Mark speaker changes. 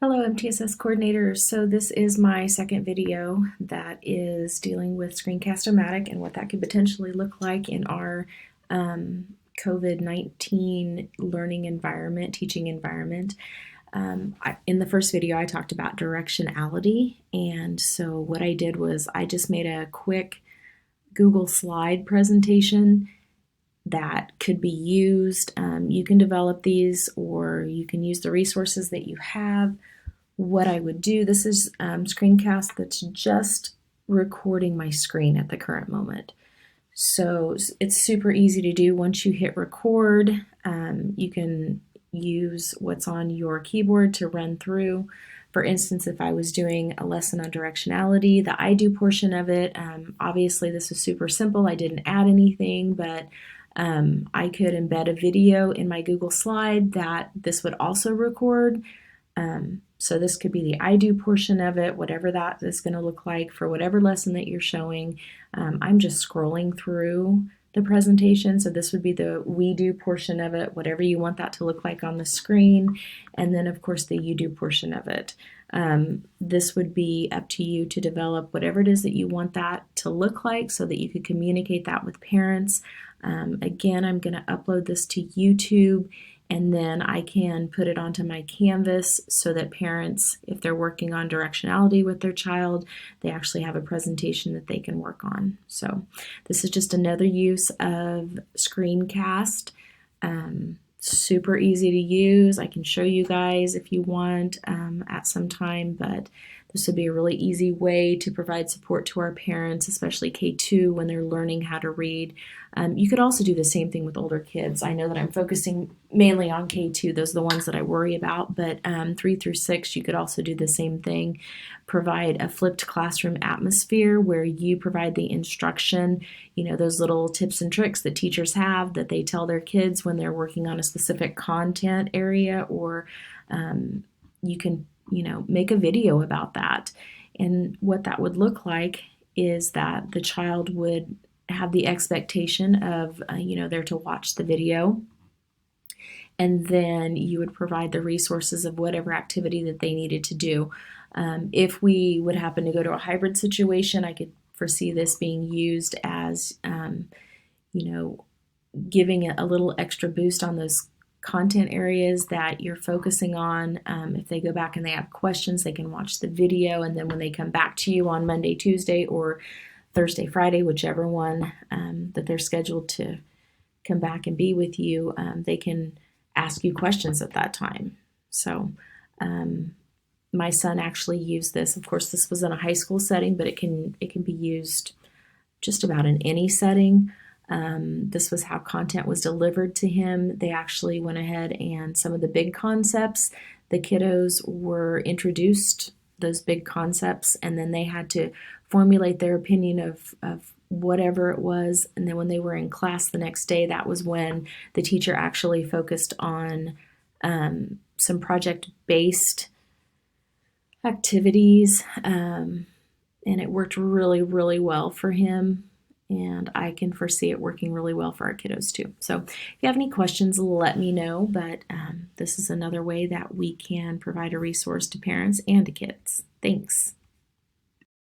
Speaker 1: Hello, MTSS coordinators. So this is my second video that is dealing with Screencast-O-Matic and what that could potentially look like in our COVID-19 learning environment, teaching environment. In the first video, I talked about directionality, and so what I did was I just made a quick Google slide presentation that could be used. You can develop these or you can use the resources that you have. What I would do, this is Screencast that's just recording my screen at the current moment. So it's super easy to do. Once you hit record, you can use what's on your keyboard to run through. For instance, if I was doing a lesson on directionality, the I do portion of it, obviously this is super simple. I didn't add anything, but I could embed a video in my Google slide that this would also record. So this could be the I do portion of it, whatever that is going to look like for whatever lesson that you're showing. I'm just scrolling through the presentation, so this would be the we do portion of it, whatever you want that to look like on the screen, and then of course the you do portion of it. This would be up to you to develop whatever it is that you want that to look like so that you could communicate that with parents. Again, I'm going to upload this to YouTube, and then I can put it onto my Canvas so that parents, if they're working on directionality with their child, they actually have a presentation that they can work on. So this is just another use of Screencast. Super easy to use. I can show you guys if you want at some time, but this would be a really easy way to provide support to our parents, especially K2 when they're learning how to read. You could also do the same thing with older kids. I know that I'm focusing mainly on K2, those are the ones that I worry about, but 3 through 6, you could also do the same thing. Provide a flipped classroom atmosphere where you provide the instruction, you know, those little tips and tricks that teachers have that they tell their kids when they're working on a specific content area, or you can, you know, make a video about that. And what that would look like is that the child would have the expectation of, you know, they're to watch the video, and then you would provide the resources of whatever activity that they needed to do. If we would happen to go to a hybrid situation, I could foresee this being used as, you know, giving it a little extra boost on those content areas that you're focusing on. If they go back and they have questions, they can watch the video, and then when they come back to you on Monday, Tuesday, or Thursday, Friday, whichever one that they're scheduled to come back and be with you, they can ask you questions at that time. So my son actually used this. Of course, this was in a high school setting, but it can be used just about in any setting. This was how content was delivered to him. They actually went ahead and some of the big concepts, the kiddos were introduced those big concepts, and then they had to formulate their opinion of whatever it was. And then when they were in class the next day, that was when the teacher actually focused on some project-based activities, and it worked really, really well for him. And I can foresee it working really well for our kiddos too. So if you have any questions, let me know. But this is another way that we can provide a resource to parents and to kids. Thanks.